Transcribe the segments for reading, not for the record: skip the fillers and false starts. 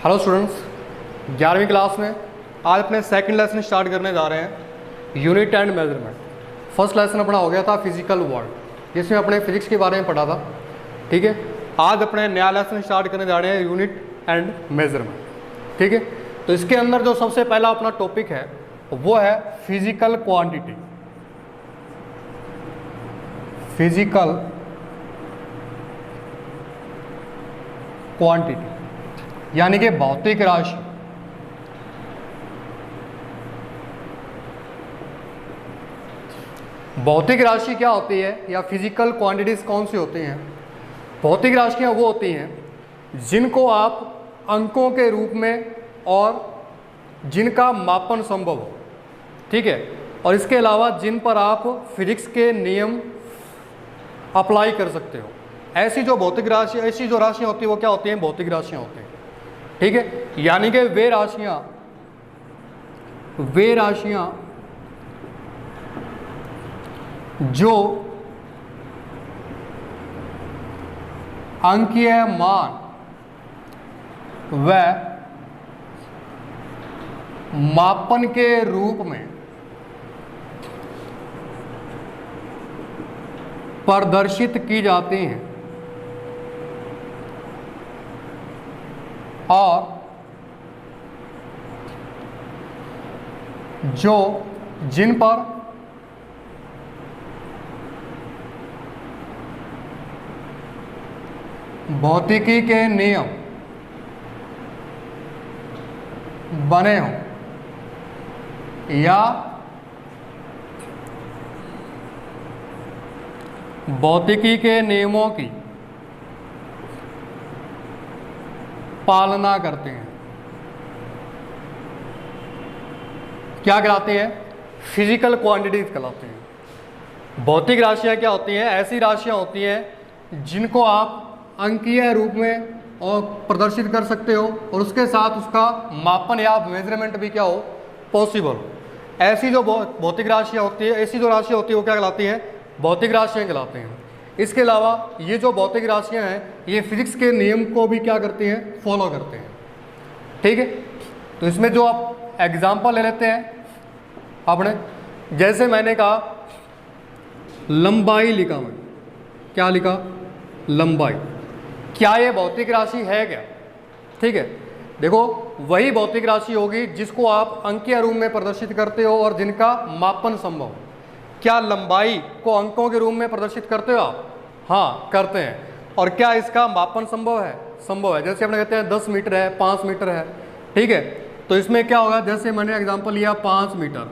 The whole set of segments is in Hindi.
हेलो स्टूडेंट्स, 11वीं क्लास में आज अपने सेकंड लेसन स्टार्ट करने जा रहे हैं, unit and measurement. First lesson अपना हो गया था फिजिकल वर्ल्ड, जिसमें अपने फिजिक्स के बारे में पढ़ा था। ठीक है, आज अपने नया लेसन स्टार्ट करने जा रहे हैं, यूनिट एंड मेजरमेंट। ठीक है, तो इसके अंदर जो सबसे पहला अपना टॉपिक है वो है फिजिकल क्वांटिटी। फिजिकल क्वांटिटी यानी कि भौतिक राशि। भौतिक राशि क्या होती है या फिजिकल क्वांटिटीज कौन सी होती हैं? भौतिक राशियां वो होती हैं जिनको आप अंकों के रूप में और जिनका मापन संभव हो। ठीक है, और इसके अलावा जिन पर आप फिजिक्स के नियम अप्लाई कर सकते हो। ऐसी जो भौतिक राशि, ऐसी जो राशियां होती है वो क्या होती हैं? भौतिक राशियां होती हैं। ठीक है, यानी कि वे राशियां जो अंकीय मान व मापन के रूप में प्रदर्शित की जाती हैं और जिन पर भौतिकी के नियम बने हों या भौतिकी के नियमों की पालना करते हैं, क्या कहलाते हैं? फिजिकल क्वांटिटीज कहलाते हैं। भौतिक राशियां क्या होती हैं? ऐसी राशियां होती हैं जिनको आप अंकीय रूप में और प्रदर्शित कर सकते हो और उसके साथ उसका मापन या मेजरमेंट भी क्या हो? पॉसिबल। ऐसी जो भौतिक राशियां होती है, ऐसी जो राशियां होती है वो क्या कहलाती हैं? भौतिक राशियां कहलाते हैं। इसके अलावा ये जो भौतिक राशियां हैं ये फिजिक्स के नियम को भी क्या करती हैं? फॉलो करते हैं। ठीक है, तो इसमें जो आप एग्जाम्पल ले लेते हैं आपने, जैसे मैंने कहा लंबाई लिखा, मैं क्या लिखा? लंबाई। क्या ये भौतिक राशि है क्या? ठीक है, देखो वही भौतिक राशि होगी जिसको आप अंकीय रूप में प्रदर्शित करते हो और जिनका मापन संभव हो। क्या लंबाई को अंकों के रूप में प्रदर्शित करते हो आप? हाँ, करते हैं। और क्या इसका मापन संभव है? संभव है। जैसे अपने कहते हैं 10 मीटर है, 5 मीटर है। ठीक है, तो इसमें क्या होगा? जैसे मैंने एग्जांपल लिया 5 मीटर,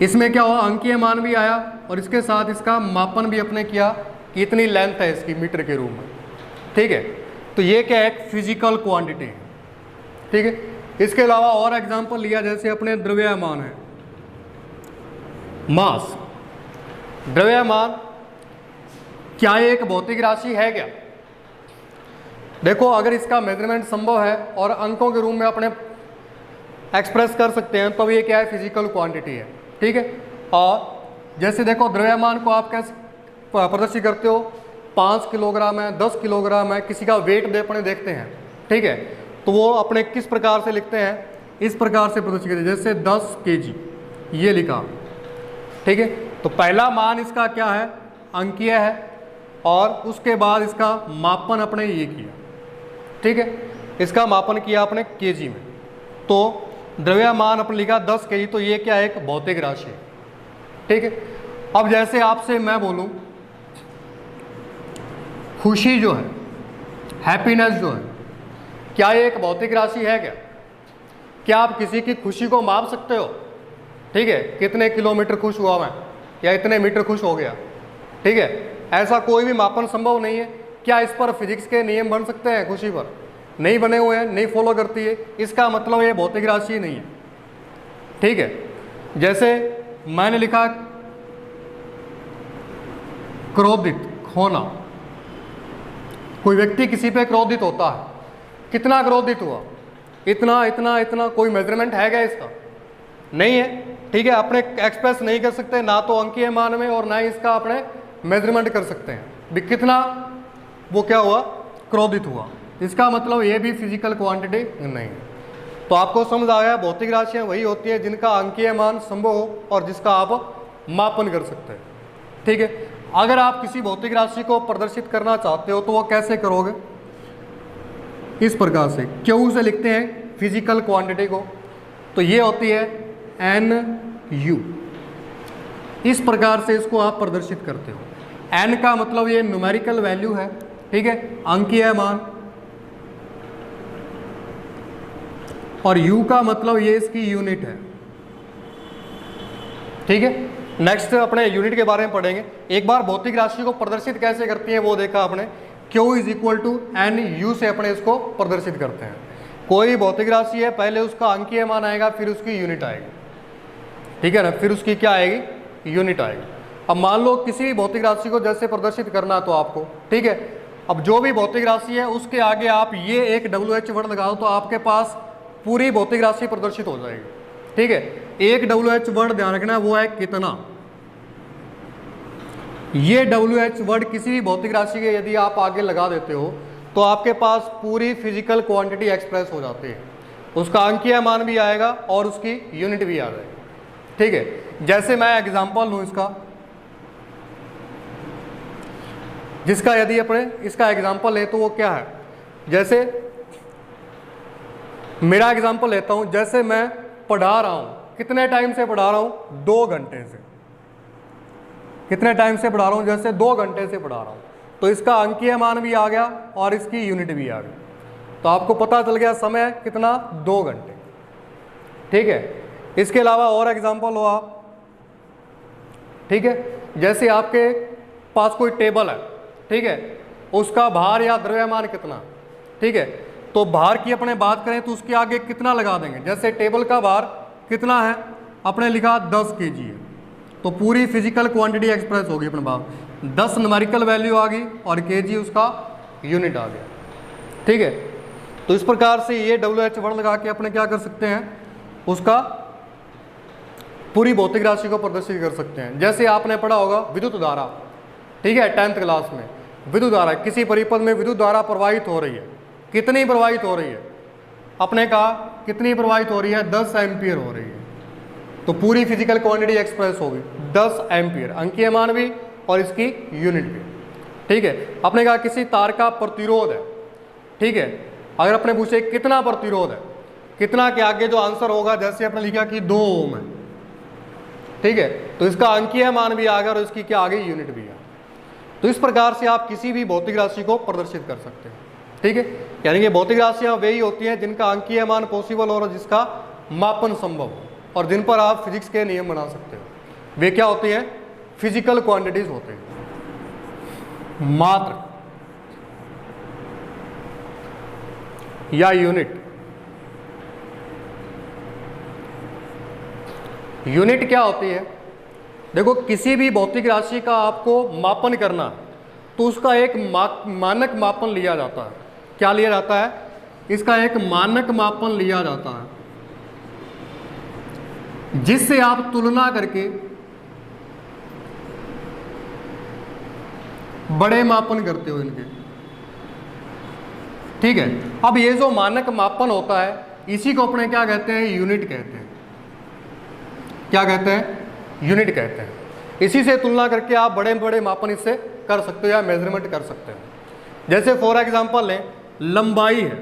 इसमें क्या हुआ? अंकीय मान भी आया और इसके साथ इसका मापन भी अपने किया कि इतनी लेंथ है इसकी मीटर के रूप में। ठीक है, तो ये क्या है? एक फिजिकल क्वांटिटी है। ठीक है, इसके अलावा और एग्जांपल लिया, जैसे अपने द्रव्यमान है, मास। द्रव्यमान क्या ये एक भौतिक राशि है क्या? देखो, अगर इसका मेजरमेंट संभव है और अंकों के रूप में अपने एक्सप्रेस कर सकते हैं तो ये क्या है? फिजिकल क्वांटिटी है। ठीक है, और जैसे देखो द्रव्यमान को आप कैसे प्रदर्शित करते हो? 5 किलोग्राम है, 10 किलोग्राम है, किसी का वेट अपने देखते हैं। ठीक है, तो वो अपने किस प्रकार से लिखते हैं? इस प्रकार से प्रदर्शित करते हैं, जैसे 10 kg ये लिखा। ठीक है, तो पहला मान इसका क्या है? अंकीय है और उसके बाद इसका मापन अपने ये किया। ठीक है, इसका मापन किया अपने केजी में, तो द्रव्यमान अपने लिखा 10 kg, तो ये क्या है? एक भौतिक राशि है। ठीक है, अब जैसे आपसे मैं बोलूं खुशी जो है, हैप्पीनेस जो है, क्या ये एक भौतिक राशि है क्या? क्या आप किसी की खुशी को माप सकते हो? ठीक है, कितने किलोमीटर खुश हुआ मैं या इतने मीटर खुश हो गया? ठीक है, ऐसा कोई भी मापन संभव नहीं है। क्या इस पर फिजिक्स के नियम बन सकते हैं? खुशी पर नहीं बने हुए हैं, नहीं फॉलो करती है, इसका मतलब ये भौतिक राशि नहीं है। ठीक है, जैसे मैंने लिखा क्रोधित होना। कोई व्यक्ति किसी पे क्रोधित होता है, कितना क्रोधित हुआ? इतना इतना इतना। कोई मेजरमेंट है क्या इसका? नहीं है। ठीक है, अपने एक्सप्रेस नहीं कर सकते, ना तो अंकीय मान में और ना ही इसका अपने मेजरमेंट कर सकते हैं भी कितना वो क्या हुआ? क्रोधित हुआ। इसका मतलब ये भी फिजिकल क्वांटिटी नहीं है। तो आपको समझ आ गया, भौतिक राशियाँ वही होती है जिनका अंकीय मान संभव हो और जिसका आप मापन कर सकते हैं। ठीक है, अगर आप किसी भौतिक राशि को प्रदर्शित करना चाहते हो तो वो कैसे करोगे? इस प्रकार से क्यू से लिखते हैं फिजिकल क्वांटिटी को, तो ये होती है एन यू। इस प्रकार से इसको आप प्रदर्शित करते हो। एन का मतलब ये न्यूमेरिकल वैल्यू है, ठीक है, अंकीय मान, और यू का मतलब ये इसकी यूनिट है। ठीक है, नेक्स्ट अपने यूनिट के बारे में पढ़ेंगे। एक बार भौतिक राशि को प्रदर्शित कैसे करती है वो देखा आपने, Q is equal to N U से अपने इसको प्रदर्शित करते हैं। कोई भौतिक राशि है, पहले उसका अंकीय मान आएगा, फिर उसकी यूनिट आएगी, ठीक है ना, फिर उसकी क्या आएगी, यूनिट आएगी। अब मान लो किसी भी भौतिक राशि को जैसे प्रदर्शित करना तो आपको, ठीक है, अब जो भी भौतिक राशि है उसके आगे आप ये एक WH वर्ड लगाओ तो आपके पास पूरी भौतिक राशि प्रदर्शित हो जाएगी। ठीक है, एक WH वर्ड ध्यान रखना, वो है कितना। ये WH वर्ड किसी भी भौतिक राशि के यदि आप आगे लगा देते हो तो आपके पास पूरी फिजिकल क्वांटिटी एक्सप्रेस हो जाती है, उसका अंकीय मान भी आएगा और उसकी यूनिट भी आ जाएगी। ठीक है, जैसे मैं एग्जांपल लूँ जिसका यदि अपने इसका एग्जांपल ले तो वो क्या है, जैसे मेरा एग्जांपल लेता हूं, जैसे मैं पढ़ा रहा हूं, कितने टाइम से पढ़ा रहा हूं, 2 घंटे से। कितने टाइम से पढ़ा रहा हूं, जैसे 2 घंटे से पढ़ा रहा हूं, तो इसका अंकीय मान भी आ गया और इसकी यूनिट भी आ गई, तो आपको पता चल गया समय कितना, 2 घंटे। ठीक है, इसके अलावा और एग्जांपल हो आप, ठीक है, जैसे आपके पास कोई टेबल है, ठीक है, उसका भार या द्रव्यमान कितना, ठीक है, तो भार की अपने बात करें तो उसके आगे कितना लगा देंगे। जैसे टेबल का भार कितना है, अपने लिखा 10 kg है, तो पूरी फिजिकल क्वांटिटी एक्सप्रेस होगी अपने पास, 10 न्यूमेरिकल वैल्यू आ गई और kg उसका यूनिट आ गया। ठीक है, तो इस प्रकार से ये WH वर्ड लगा के अपने क्या कर सकते हैं, उसका पूरी भौतिक राशि को प्रदर्शित कर सकते हैं। जैसे आपने पढ़ा होगा विद्युत धारा, ठीक है, 10th क्लास में विद्युत धारा, किसी परिपथ में विद्युत धारा प्रवाहित हो रही है, कितनी प्रवाहित हो रही है, अपने कहा कितनी प्रवाहित हो रही है, 10 एम्पियर हो रही है, तो पूरी फिजिकल क्वांटिटी एक्सप्रेस होगी 10 एम्पियर, अंकीय मान भी और इसकी यूनिट भी। ठीक है, अपने कहा किसी तार का प्रतिरोध है, ठीक है, अगर अपने पूछे कितना प्रतिरोध है, कितना के आगे जो आंसर होगा, जैसे अपने लिखा कि 2 ओम है, ठीक है, तो इसका अंकीय मान भी आ गया और इसकी क्या आ गई, यूनिट भी है। तो इस प्रकार से आप किसी भी भौतिक राशि को प्रदर्शित कर सकते हैं। ठीक है, यानी कि भौतिक राशियां वही होती हैं जिनका अंकीय मान पॉसिबल हो और जिसका मापन संभव हो और जिन पर आप फिजिक्स के नियम बना सकते हो, वे क्या होती हैं, फिजिकल क्वांटिटीज होते हैं। मात्र या यूनिट, यूनिट क्या होती है, देखो किसी भी भौतिक राशि का आपको मापन करना तो उसका एक मानक मापन लिया जाता है। क्या लिया जाता है, इसका एक मानक मापन लिया जाता है जिससे आप तुलना करके बड़े मापन करते हो इनके। ठीक है, अब ये जो मानक मापन होता है इसी को अपने क्या कहते हैं, यूनिट कहते हैं। क्या कहते हैं, यूनिट कहते हैं। इसी से तुलना करके आप बड़े बड़े मापन इससे कर सकते हो या मेजरमेंट कर सकते हो। जैसे फॉर एग्जांपल लें, लंबाई है,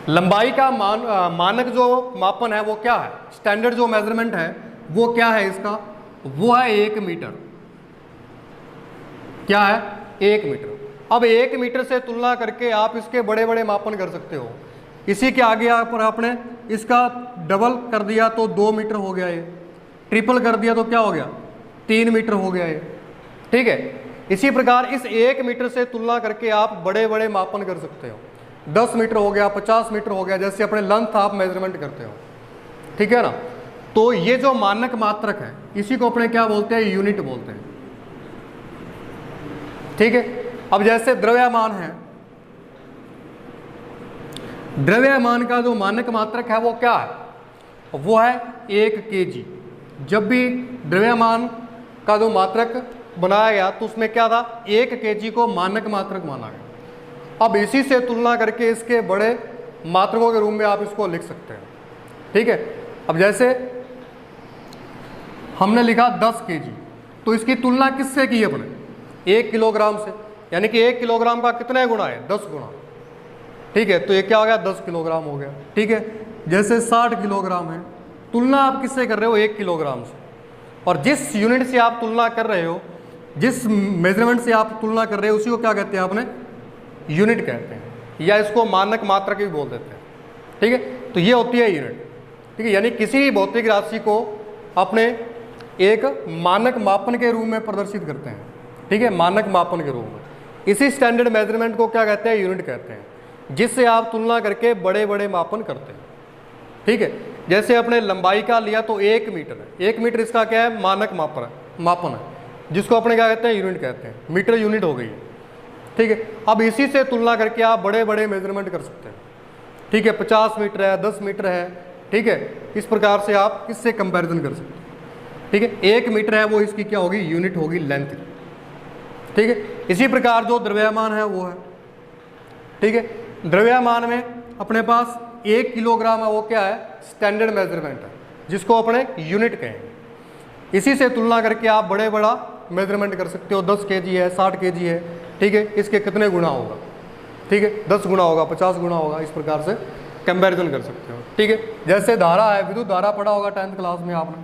लंबाई का मानक जो मापन है वो क्या है, स्टैंडर्ड जो मेजरमेंट है वो क्या है इसका, वो है 1 मीटर। क्या है, 1 मीटर। अब 1 मीटर से तुलना करके आप इसके बड़े बड़े मापन कर सकते हो। इसी के आगे पर आपने इसका डबल कर दिया तो 2 मीटर हो गया, ये ट्रिपल कर दिया तो क्या हो गया, 3 मीटर हो गया ये। ठीक है, इसी प्रकार इस 1 मीटर से तुलना करके आप बड़े बड़े मापन कर सकते हो, 10 मीटर हो गया, 50 मीटर हो गया, जैसे अपने लेंथ आप मेजरमेंट करते हो। ठीक है ना, तो ये जो मानक मात्रक है इसी को अपने क्या बोलते हैं, यूनिट बोलते हैं। ठीक है, अब जैसे द्रव्यमान है, द्रव्यमान का जो मानक मात्रक है वो क्या है, वो है 1 kg। जब भी द्रव्यमान का जो मात्रक बनाया गया तो उसमें क्या था, 1 kg को मानक मात्रक माना गया। अब इसी से तुलना करके इसके बड़े मात्रकों के रूप में आप इसको लिख सकते हैं। ठीक है, अब जैसे हमने लिखा 10 kg, तो इसकी तुलना किससे की अपने, 1 किलोग्राम से, यानी कि 1 किलोग्राम का कितने गुना है, 10 गुना। ठीक है, तो ये क्या हो गया, 10 किलोग्राम हो गया। ठीक है, जैसे 60 किलोग्राम है, तुलना आप किससे कर रहे हो, 1 किलोग्राम से, और जिस यूनिट से आप तुलना कर रहे हो, जिस मेजरमेंट से आप तुलना कर रहे हो, उसी को क्या कहते हैं आपने, यूनिट कहते हैं, या इसको मानक मात्रक भी बोल देते हैं। ठीक है, तो ये होती है यूनिट। ठीक है, यानी किसी भी भौतिक राशि को अपने एक मानक मापन के रूप में प्रदर्शित करते हैं। ठीक है, मानक मापन के रूप में। इसी स्टैंडर्ड मेजरमेंट को क्या कहते हैं, यूनिट कहते हैं, जिससे आप तुलना करके बड़े बड़े मापन करते हैं। ठीक है, जैसे अपने लंबाई का लिया तो 1 मीटर है, 1 मीटर इसका क्या है, मानक मापन है, जिसको अपने क्या कहते हैं, यूनिट कहते हैं, मीटर यूनिट हो गई है। ठीक है, अब इसी से तुलना करके आप बड़े बड़े मेजरमेंट कर सकते हैं। ठीक है, 50 मीटर है, 10 मीटर है। ठीक है, इस प्रकार से आप इससे कंपैरिजन कर सकते हैं। ठीक है, 1 मीटर है वो इसकी क्या होगी, यूनिट होगी, लेंथ। ठीक है, इसी प्रकार जो द्रव्यमान है वो है। ठीक है, द्रव्यमान में अपने पास 1 किलोग्राम है, वो क्या है, स्टैंडर्ड मेजरमेंट है, जिसको अपने यूनिट कहेंगे। इसी से तुलना करके आप बड़े बड़ा मेजरमेंट कर सकते हो, 10 kg है, 60 kg है। ठीक है, इसके कितने गुना होगा, ठीक है, 10 गुना होगा, 50 गुना होगा, इस प्रकार से कंपैरिजन कर सकते हो। ठीक है, जैसे धारा है, विद्युत धारा पढ़ा होगा 10th क्लास में आपने,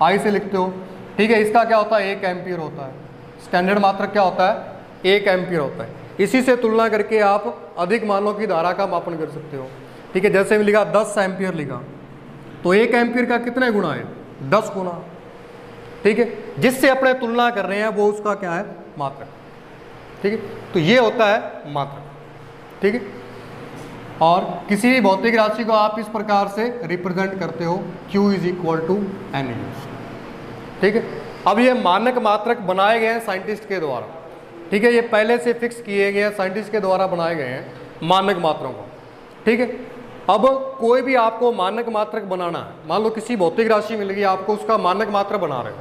आई से लिखते हो। ठीक है, इसका क्या होता है, 1 एम्पीयर होता है, स्टैंडर्ड मात्रक क्या होता है, 1 एम्पीयर होता है। इसी से तुलना करके आप अधिक मानों की धारा का मापन कर सकते हो। ठीक है, जैसे भी लिखा 10 एम्पीयर लिखा, तो 1 एम्पीयर का कितने गुना है, 10 गुना। ठीक है, जिससे अपने तुलना कर रहे हैं वो उसका क्या है, मात्रक। ठीक है, तो ये होता है मात्रक। ठीक है, और किसी भी भौतिक राशि को आप इस प्रकार से रिप्रेजेंट करते हो, Q = N। ठीक है, अब ये मानक मात्रक बनाए गए हैं साइंटिस्ट के द्वारा। ठीक है, ये पहले से फिक्स किए गए हैं, साइंटिस्ट के द्वारा बनाए गए हैं मानक मात्रों को। ठीक है, अब कोई भी आपको मानक मात्रक बनाना है, मान लो किसी भौतिक राशि मिल गई, आपको उसका मानक मात्रक बना रहे हो।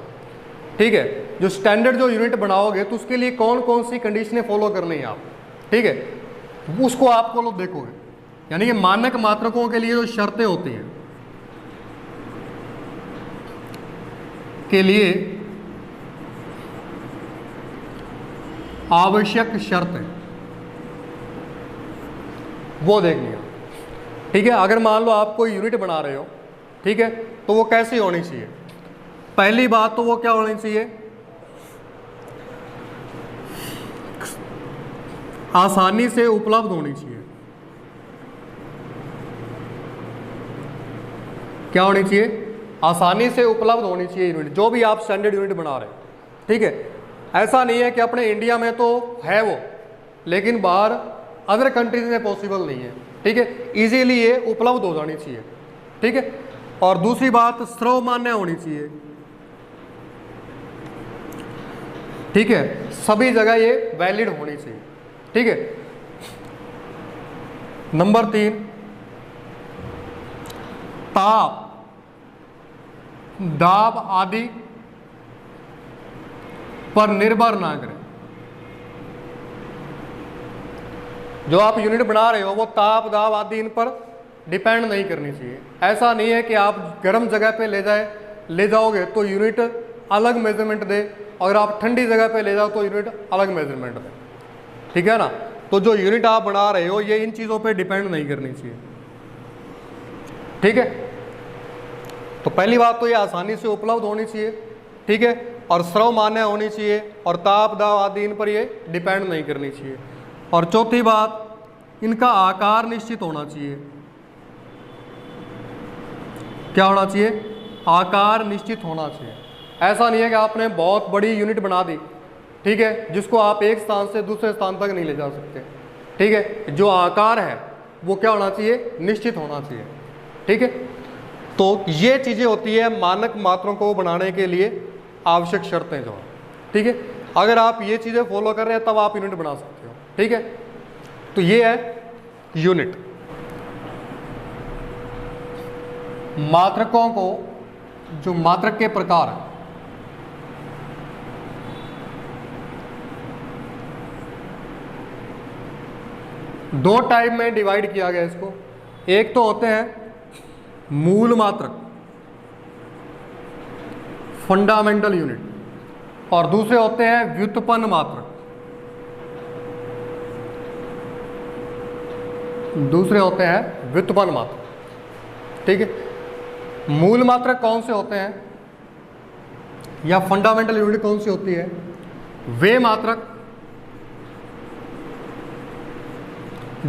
ठीक है, जो स्टैंडर्ड जो यूनिट बनाओगे तो उसके लिए कौन कौन सी कंडीशनें फॉलो करनी है आप। ठीक है, उसको आपको लोग देखोगे, यानी कि मानक मात्रकों के लिए जो शर्तें होती हैं, के लिए आवश्यक शर्तें, वो देखनी है। ठीक है, अगर मान लो आप कोई यूनिट बना रहे हो, ठीक है, तो वो कैसी होनी चाहिए। पहली बात तो वो क्या होनी चाहिए, आसानी से उपलब्ध होनी चाहिए। क्या होनी चाहिए, आसानी से उपलब्ध होनी चाहिए यूनिट, जो भी आप स्टैंडर्ड यूनिट बना रहे हो। ठीक है, ऐसा नहीं है कि अपने इंडिया में तो है वो, लेकिन बाहर अदर कंट्रीज में पॉसिबल नहीं है। ठीक है, इजीली ये उपलब्ध हो जानी चाहिए। ठीक है, और दूसरी बात सर्वमान्य होनी चाहिए। ठीक है, सभी जगह ये वैलिड होनी चाहिए। ठीक है, नंबर 3, ताप, दाब आदि पर निर्भर ना करें। जो आप यूनिट बना रहे हो वो ताप दाब आदि इन पर डिपेंड नहीं करनी चाहिए। ऐसा नहीं है कि आप गर्म जगह पे ले जाओगे तो यूनिट अलग मेजरमेंट दे, अगर आप ठंडी जगह पे ले जाओ तो यूनिट अलग मेजरमेंट दे। ठीक है ना, तो जो यूनिट आप बना रहे हो ये इन चीज़ों पे डिपेंड नहीं करनी चाहिए। ठीक है, तो पहली बात तो ये आसानी से उपलब्ध होनी चाहिए। ठीक है, और सर्वमान्य होनी चाहिए, और ताप दाब आदि इन पर ये डिपेंड नहीं करनी चाहिए। और चौथी बात, इनका आकार निश्चित होना चाहिए। क्या होना चाहिए, आकार निश्चित होना चाहिए। ऐसा नहीं है कि आपने बहुत बड़ी यूनिट बना दी, ठीक है, जिसको आप एक स्थान से दूसरे स्थान तक नहीं ले जा सकते। ठीक है, जो आकार है वो क्या होना चाहिए, निश्चित होना चाहिए। ठीक है, तो ये चीज़ें होती है मानक मात्रों को बनाने के लिए आवश्यक शर्तें जो है। ठीक है, अगर आप ये चीज़ें फॉलो कर रहे हैं तब आप यूनिट बना सकते हो। ठीक है, तो ये है यूनिट। मात्रकों को, जो मात्रक के प्रकार हैं, दो टाइप में डिवाइड किया गया इसको। एक तो होते हैं मूल मात्रक, फंडामेंटल यूनिट, और दूसरे होते हैं व्युत्पन्न मात्रक। दूसरे होते हैं व्युत्पन्न मात्रक। ठीक है, मूल मात्रक कौन से होते हैं या फंडामेंटल यूनिट कौन सी होती है? वे मात्रक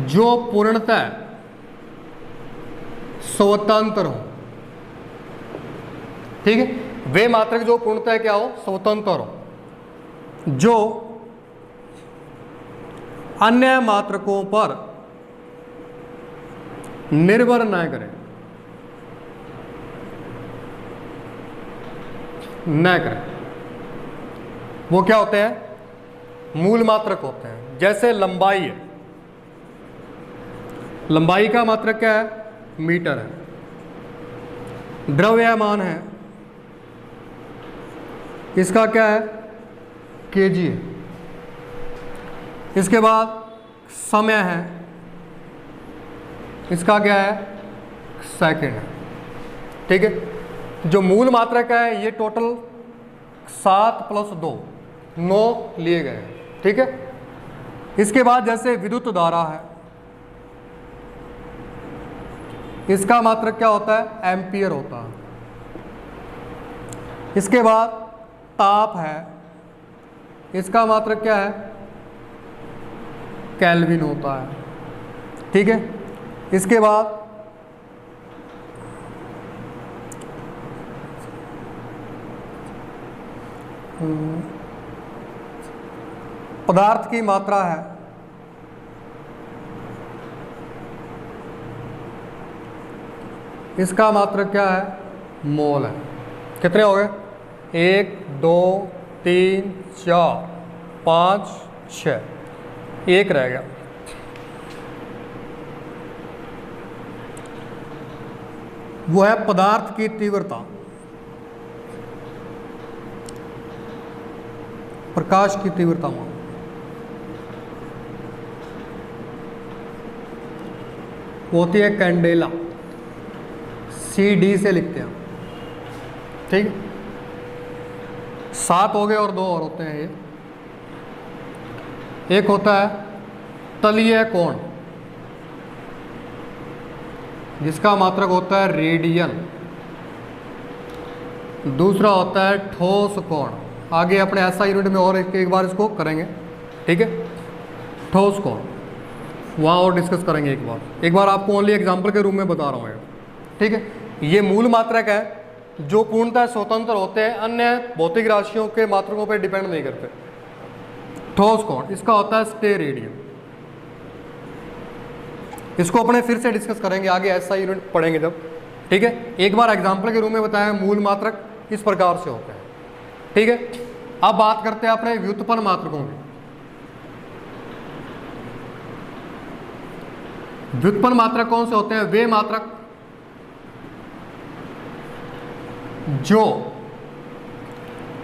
जो पूर्णतः स्वतंत्र हो। ठीक है, वे मात्रक जो पूर्णतः क्या हो? स्वतंत्र हो, जो अन्य मात्रकों पर निर्भर न करें, न करें। वो क्या होते हैं? मूल मात्रक होते हैं। जैसे लंबाई है, लंबाई का मात्रक क्या है? मीटर है। द्रव्यमान है, इसका क्या है? केजी है। इसके बाद समय है, इसका क्या है? सेकंड है। ठीक है, जो मूल मात्रक है ये टोटल 7 + 2 9 लिए गए हैं। ठीक है, इसके बाद जैसे विद्युत धारा है, इसका मात्रक क्या होता है? एम्पियर होता है। इसके बाद ताप है, इसका मात्रक क्या है? केल्विन होता है। ठीक है, इसके बाद पदार्थ की मात्रा है, इसका मात्रक क्या है? मोल है। कितने हो गए? 1 2 3 4 5 6, एक रह गया। वो है पदार्थ की तीव्रता, प्रकाश की तीव्रता मान। वो होती है कैंडेला, CD से लिखते हैं। ठीक है, 7 हो गए और 2 और होते हैं ये। एक होता है तलीय कोण, जिसका मात्रक होता है रेडियन। दूसरा होता है ठोस कोण, आगे अपने ऐसा यूनिट में और एक बार इसको करेंगे। ठीक है, ठोस कोण वहाँ और डिस्कस करेंगे एक बार आपको ओनली एग्जांपल के रूप में बता रहा हूँ। ठीक है, ये मूल मात्रक है जो पूर्णतः स्वतंत्र होते हैं, अन्य भौतिक राशियों के मात्रकों पर डिपेंड नहीं करते। ठोस कोण, इसका होता है स्टेरेडियन। इसको अपने फिर से डिस्कस करेंगे आगे, ऐसा यूनिट पढ़ेंगे जब। ठीक है, एक बार एग्जांपल के रूप में बताया मूल मात्रक इस प्रकार से होते हैं। ठीक है, अब बात करते हैं अपने व्युत्पन्न मात्रकों की। व्युत्पन्न मात्रक कौन से होते हैं? वे मात्रक जो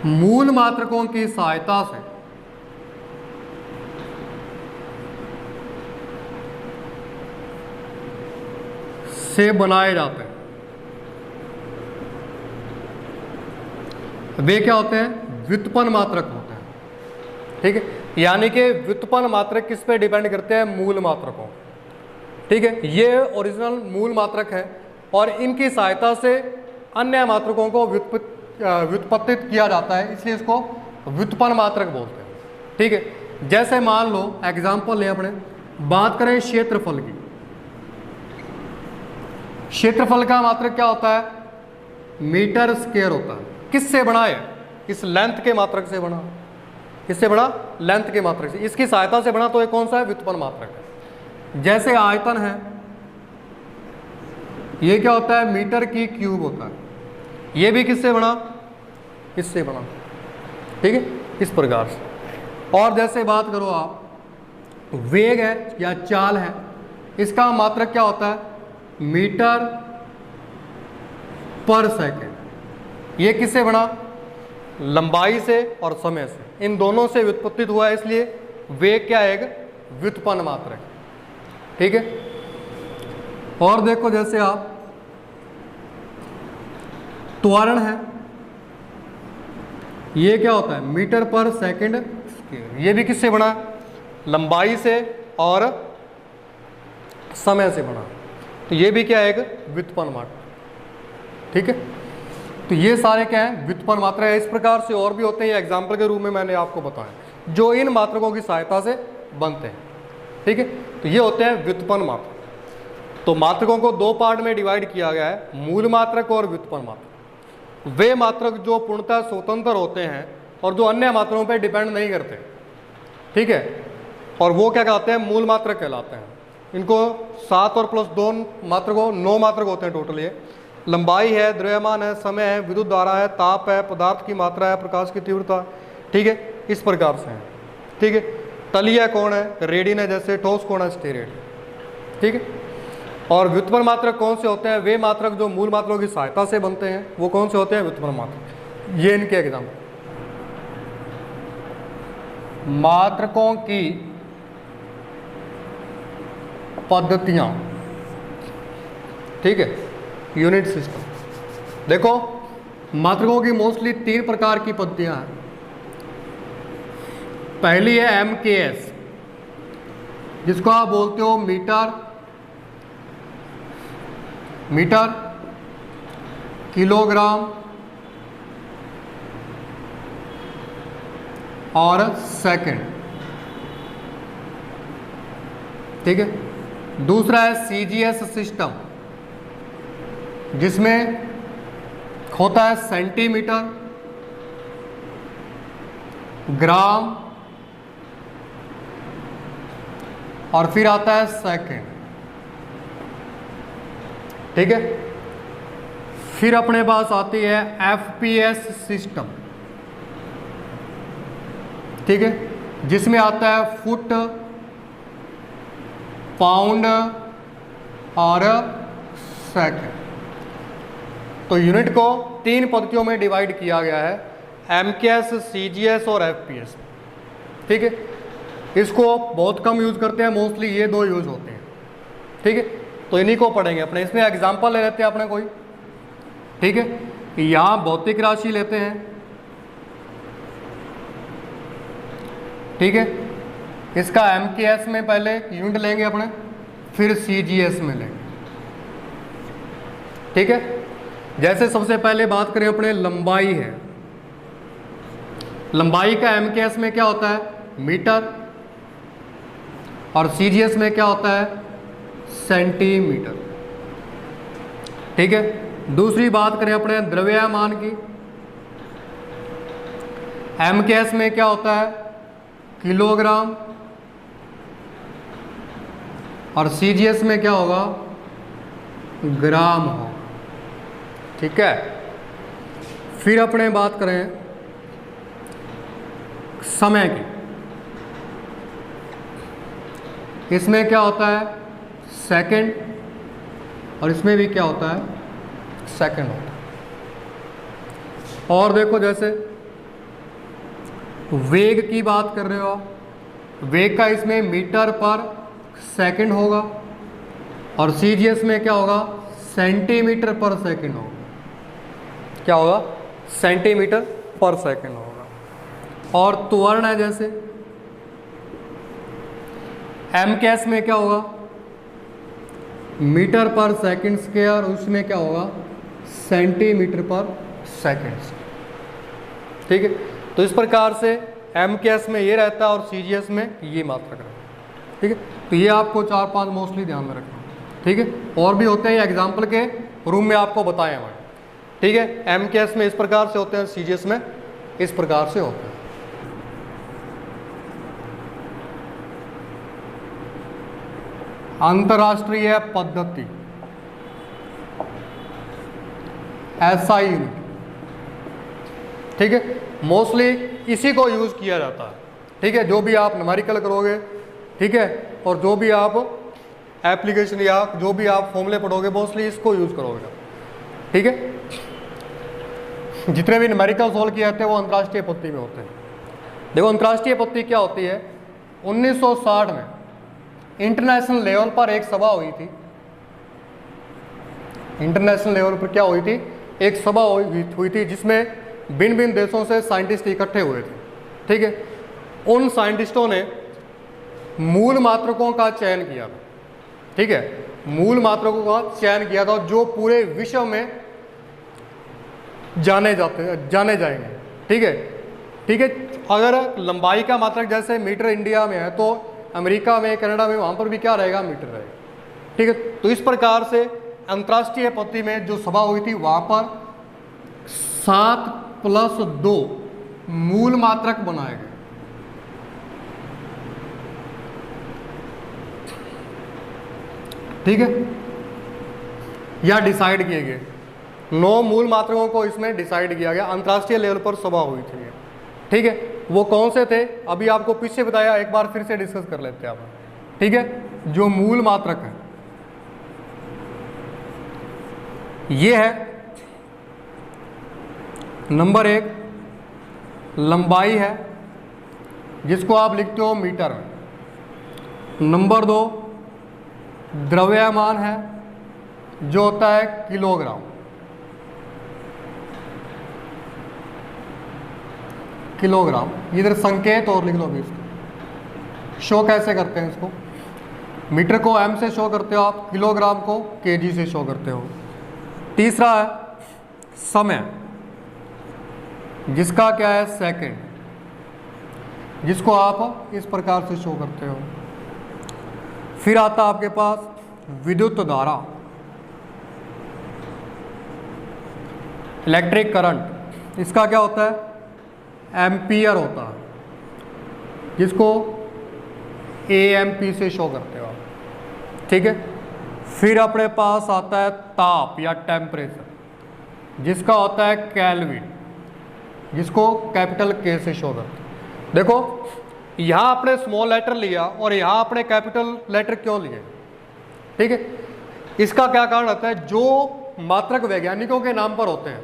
मूल मात्रकों की सहायता से बनाए जाते हैं। वे क्या होते हैं? व्युत्पन्न मात्रक होते हैं। ठीक है, यानी कि व्युत्पन्न मात्रक किस पे डिपेंड करते हैं? मूल मात्रकों। ठीक है, ये ओरिजिनल मूल मात्रक है और इनकी सहायता से अन्य मात्रकों को व्युत्पत्तित किया जाता है, इसलिए इसको व्युत्पन्न मात्रक बोलते हैं। ठीक है, जैसे मान लो एग्जाम्पल लें अपने, बात करें क्षेत्रफल की। क्षेत्रफल का मात्रक क्या होता है? मीटर स्क्वायर होता है। किससे बना है? इस लेंथ के मात्रक से बना। किससे बना? लेंथ के मात्रक से, इसकी सहायता से बना। तो ये कौन सा है? व्युत्पन्न मात्रक है। जैसे आयतन है, ये क्या होता है? मीटर की क्यूब होता है। ये भी किससे बना? इससे बना। ठीक है, इस प्रकार से। और जैसे बात करो आप, वेग है या चाल है, इसका मात्रक क्या होता है? मीटर पर सेकंड। ये किससे बना? लंबाई से और समय से, इन दोनों से व्युत्पत्तित हुआ है, इसलिए वेग क्या है? एक व्युत्पन्न मात्रक। ठीक है। और देखो जैसे आप त्वरण है, ये क्या होता है, मीटर पर सेकंड स्क्वायर। ये भी किससे बना, लंबाई से और समय से बना। तो ये भी क्या है, एक व्युत्पन्न मात्रा। ठीक है, तो ये सारे क्या है, व्युत्पन्न मात्रा है। इस प्रकार से और भी होते हैं, एग्जाम्पल के रूप में मैंने आपको बताया, जो इन मात्रकों की सहायता से बनते हैं। ठीक है, तो ये होते हैं व्युत्पन्न मात्रक। तो मात्रकों को दो पार्ट में डिवाइड किया गया है, मूल मात्रक और व्युत्पन्न मात्रक। वे मात्रक जो पूर्णतः स्वतंत्र होते हैं और जो अन्य मात्रकों पर डिपेंड नहीं करते। ठीक है, और वो क्या कहलाते हैं, मूल मात्रक कहलाते हैं। इनको 7 और प्लस 2 मात्रकों 9 मात्रक होते हैं टोटल। ये लंबाई है, द्रव्यमान है, समय है, विद्युत धारा है, ताप है, पदार्थ की मात्रा है, प्रकाश की तीव्रता। ठीक है, इस प्रकार से है। ठीक है, तलीय कोण है, रेडियन है, जैसे ठोस कोण है, स्टेरेड। ठीक है, और व्युत्पन्न मात्रक कौन से होते हैं, वे मात्रक जो मूल मात्रकों की सहायता से बनते हैं, वो कौन से होते हैं, व्युत्पन्न मात्रक। ये इनके एग्जाम्पल, मात्रकों की पद्धतियां। ठीक है, यूनिट सिस्टम। देखो मात्रकों की मोस्टली 3 प्रकार की पद्धतियां हैं। पहली है MKS, जिसको आप बोलते हो मीटर, किलोग्राम और सेकंड। ठीक है, दूसरा है CGS सिस्टम, जिसमें होता है सेंटीमीटर, ग्राम और फिर आता है सेकंड। ठीक है, फिर अपने पास आती है FPS सिस्टम। ठीक है, जिसमें आता है फुट, पाउंड और सेकंड। तो यूनिट को 3 पद्धतियों में डिवाइड किया गया है, MKS, CGS और FPS। ठीक है, इसको बहुत कम यूज करते हैं, मोस्टली ये 2 यूज होते हैं। ठीक है, तो इन्हीं को पढ़ेंगे अपने। इसमें एग्जांपल ले लेते हैं अपने कोई। ठीक है, यहाँ भौतिक राशि लेते हैं। ठीक है, इसका MKS में पहले यूनिट लेंगे अपने, फिर CGS में लेंगे। ठीक है, जैसे सबसे पहले बात करें अपने लंबाई है। लंबाई का MKS में क्या होता है, मीटर, और CGS में क्या होता है, सेंटीमीटर। ठीक है, दूसरी बात करें अपने द्रव्यमान की। MKS में क्या होता है, किलोग्राम, और CGS में क्या होगा, ग्राम होगा। ठीक है, फिर अपने बात करें समय की। इसमें क्या होता है, सेकंड, और इसमें भी क्या होता है, सेकंड होता है। और देखो जैसे वेग की बात कर रहे हो, वेग का इसमें मीटर पर सेकंड होगा, और CGS में क्या होगा, सेंटीमीटर पर सेकंड होगा। क्या होगा, सेंटीमीटर पर सेकंड होगा। और त्वरण है, जैसे MKS में क्या होगा, मीटर पर सेकंड स्क्वायर, उसमें क्या होगा, सेंटीमीटर पर सेकंड। ठीक है, तो इस प्रकार से MKS में ये रहता है और CGS में ये मात्रक रहता है। ठीक है, तो ये आपको 4-5 मोस्टली ध्यान में रखना। ठीक है, और भी होते हैं, एग्जाम्पल के रूम में आपको बताए हैं। ठीक है, MKS में इस प्रकार से होते हैं, CGS में इस प्रकार से होते हैं। अंतरराष्ट्रीय पद्धति, SI यूनिट। ठीक है, मोस्टली इसी को यूज किया जाता है। ठीक है, जो भी आप न्यूमेरिकल करोगे, ठीक है, और जो भी आप एप्लीकेशन या जो भी आप फॉर्मूले पढ़ोगे, मोस्टली इसको यूज करोगे। ठीक है, जितने भी न्यूमेरिकल सॉल्व किए जाते हैं वो अंतर्राष्ट्रीय पद्धति में होते हैं। देखो अंतर्राष्ट्रीय पद्धति क्या होती है, 1960 में इंटरनेशनल लेवल पर एक सभा हुई थी। इंटरनेशनल लेवल पर क्या हुई थी? एक सभा हुई थी जिसमें भिन्न भिन्न देशों से साइंटिस्ट इकट्ठे हुए थे। ठीक है, उन साइंटिस्टों ने मूल मात्रकों का चयन किया था। ठीक है, मूल मात्रकों का चयन किया था जो पूरे विश्व में जाने जाएंगे। ठीक है, ठीक है। अगर लंबाई का मात्रक जैसे मीटर इंडिया में है तो अमेरिका में, कनाडा में, वहाँ पर भी क्या रहेगा? मीटर रहेगा। ठीक है, तो इस प्रकार से अंतर्राष्ट्रीय पद्धति में जो सभा हुई थी वहाँ पर 7+2 मूल मात्रक बनाए गए। ठीक है, या डिसाइड किए गए। 9 मूल मात्रकों को इसमें डिसाइड किया गया। अंतर्राष्ट्रीय लेवल पर सभा हुई थी। ठीक है, वो कौन से थे? अभी आपको पीछे बताया, एक बार फिर से डिस्कस कर लेते हैं आप। ठीक है, जो मूल मात्रक है ये है, नंबर 1 लंबाई है जिसको आप लिखते हो मीटर में। नंबर 2 द्रव्यमान है जो होता है किलोग्राम। किलोग्राम, इधर संकेत और लिख लो भी इसको। शो कैसे करते हैं इसको? मीटर को एम से शो करते हो आप, किलोग्राम को केजी से शो करते हो। तीसरा है समय, जिसका क्या है? सेकंड, जिसको आप इस प्रकार से शो करते हो। फिर आता है आपके पास विद्युत धारा, इलेक्ट्रिक करंट, इसका क्या होता है? एम्पियर होता है, जिसको एएमपी से शो करते हो आप। ठीक है, फिर अपने पास आता है ताप या टेम्परेचर, जिसका होता है केल्विन, जिसको कैपिटल के से शो करते हैं। देखो यहाँ आपने स्मॉल लेटर लिया और यहाँ आपने कैपिटल लेटर क्यों लिए? ठीक है, इसका क्या कारण होता है? जो मात्रक वैज्ञानिकों के नाम पर होते हैं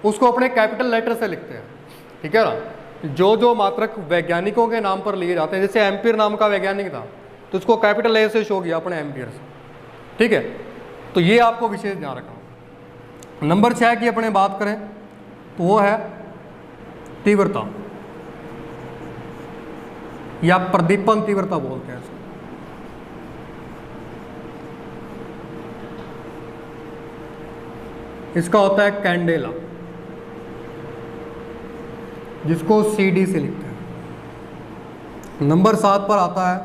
उसको अपने कैपिटल लेटर से लिखते हैं। ठीक है ना, जो मात्रक वैज्ञानिकों के नाम पर लिए जाते हैं, जैसे एम्पियर नाम का वैज्ञानिक था तो उसको कैपिटल ए से शो किया अपने एम्पियर से। ठीक है, तो ये आपको विशेष ध्यान रखना। नंबर 6 की अपने बात करें तो वो है तीव्रता या प्रदीपन तीव्रता बोलते हैं इसको। इसका होता है कैंडेला, जिसको CD से लिखते हैं। नंबर 7 पर आता है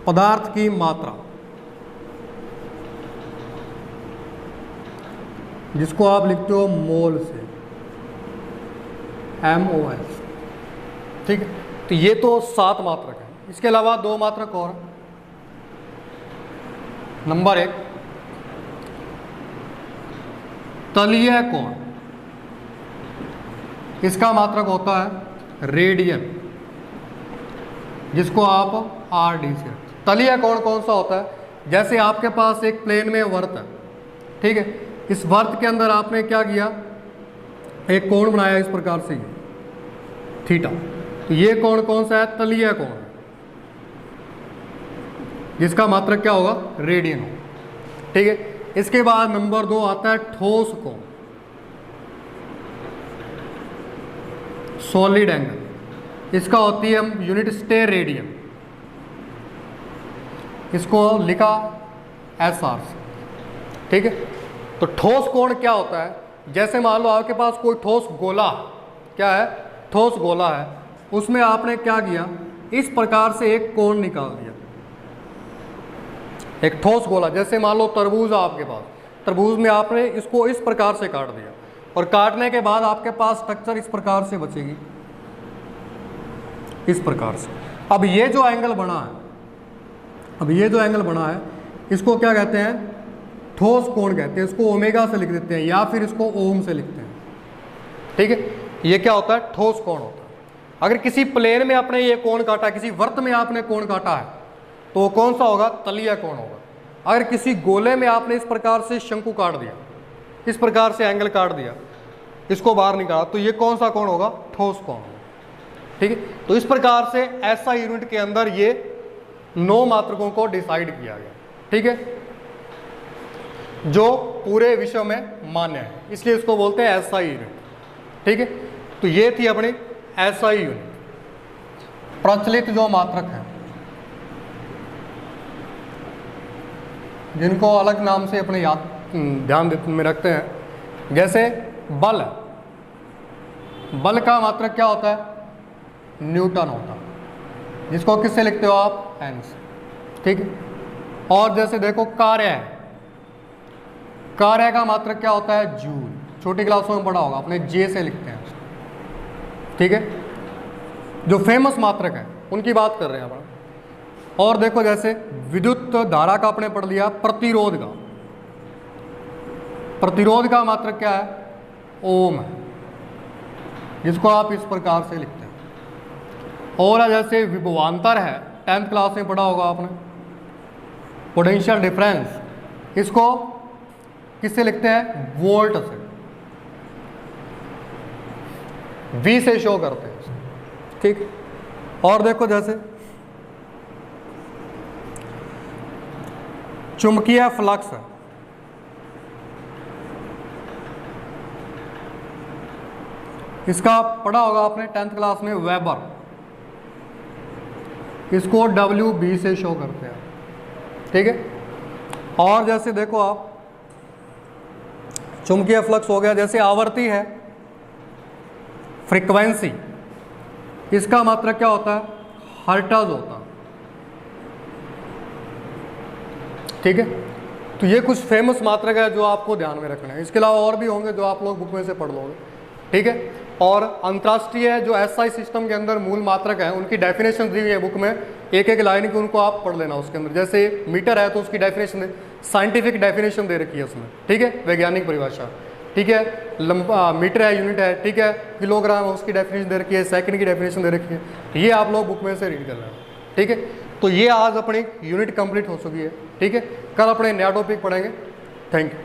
पदार्थ की मात्रा, जिसको आप लिखते हो मोल से, MOL। ठीक है, तो ये तो 7 मात्रक है। इसके अलावा 2 मात्रक और। नंबर 1 तलीय कोण, इसका मात्रक होता है रेडियन, जिसको आप RD से। तलीय कोण कौन सा होता है? जैसे आपके पास एक प्लेन में वर्त है। ठीक है, इस वर्त के अंदर आपने क्या किया? एक कोण बनाया इस प्रकार से, थीटा। तो ये कोण कौन सा है? तलीय कोण, जिसका मात्रक क्या होगा? रेडियन होगा। ठीक है, इसके बाद नंबर 2 आता है ठोस कोण, सॉलिड एंगल। इसका होती है यूनिट स्टेरेडियन, इसको लिखा SR से। ठीक है, तो ठोस कोण क्या होता है? जैसे मान लो आपके पास कोई ठोस गोला, क्या है? ठोस गोला है, उसमें आपने क्या किया? इस प्रकार से एक कोण निकाल दिया। एक ठोस गोला, जैसे मान लो तरबूज है आपके पास, तरबूज में आपने इसको इस प्रकार से काट दिया और काटने के बाद आपके पास स्ट्रक्चर इस प्रकार से बचेगी, इस प्रकार से। अब ये जो एंगल बना है, इसको क्या कहते हैं? ठोस कोण कहते हैं। इसको ओमेगा से लिख देते हैं या फिर इसको ओम से लिखते हैं। ठीक है, ये क्या होता है? ठोस कोण होता है। अगर किसी प्लेन में आपने ये कोण काटा, किसी वर्त में आपने कोण काटा है, तो वो कौन सा होगा? तलीय कोण होगा। अगर किसी गोले में आपने इस प्रकार से शंकु काट दिया, इस प्रकार से एंगल काट दिया, इसको बाहर निकाला, तो ये कौन सा कोण होगा? ठोस कोण होगा। ठीक है, तो इस प्रकार से ऐसा यूनिट के अंदर ये 9 मात्रकों को डिसाइड किया गया, ठीक है, जो पूरे विश्व में मान्य है, इसलिए इसको बोलते हैं एसआई यूनिट, ठीक है। तो ये थी अपनी एसआई यूनिट, प्रचलित जो मात्रक है, जिनको अलग नाम से अपने याद ध्यान में रखते हैं, जैसे बल, बल का मात्रक क्या होता है, न्यूटन होता है, जिसको किससे लिखते हो आप, एन से, ठीक है। और जैसे देखो कार्य है, कार्य का मात्रक क्या होता है, जूल, छोटी क्लासों में पढ़ा होगा अपने, जे से लिखते हैं, ठीक है। जो फेमस मात्रक है उनकी बात कर रहे हैं अपन। और देखो जैसे विद्युत धारा का आपने पढ़ लिया, प्रतिरोध का, प्रतिरोध का मात्रक क्या है, ओम है, जिसको आप इस प्रकार से लिखते हैं। और जैसे विभवांतर है, 10th क्लास में पढ़ा होगा आपने, पोटेंशियल डिफरेंस, इसको किससे लिखते हैं, वोल्ट से, V से शो करते हैं, ठीक। और देखो जैसे चुंबकीय फ्लक्स है, इसका पढ़ा होगा आपने 10th क्लास में, वेबर, इसको WB से शो करते हैं, ठीक है। और जैसे देखो आप चुंबकीय फ्लक्स हो गया, जैसे आवर्ती है, फ्रीक्वेंसी, इसका मात्रक क्या होता है, हर्ट्ज होता है, ठीक है। तो ये कुछ फेमस मात्रक है जो आपको ध्यान में रखना है, इसके अलावा और भी होंगे जो आप लोग बुक में से पढ़ लोगे, ठीक है। और अंतर्राष्ट्रीय जो एसआई सिस्टम के अंदर मूल मात्रक है, उनकी डेफिनेशन दी हुई है बुक में, एक एक लाइन की, उनको आप पढ़ लेना उसके अंदर। जैसे मीटर है तो उसकी डेफिनेशन, साइंटिफिक डेफिनेशन दे रखी है उसमें, ठीक है, वैज्ञानिक परिभाषा, ठीक है। लंबा मीटर है, यूनिट है, ठीक है। किलोग्राम है, उसकी डेफिनेशन दे रखी है, सेकंड की डेफिनेशन दे रखी है, ये आप लोग बुक में से रीड कर लेना, ठीक है। तो ये आज अपनी यूनिट कंप्लीट हो चुकी है, ठीक है। कल अपने नया टॉपिक पढ़ेंगे। Thank you.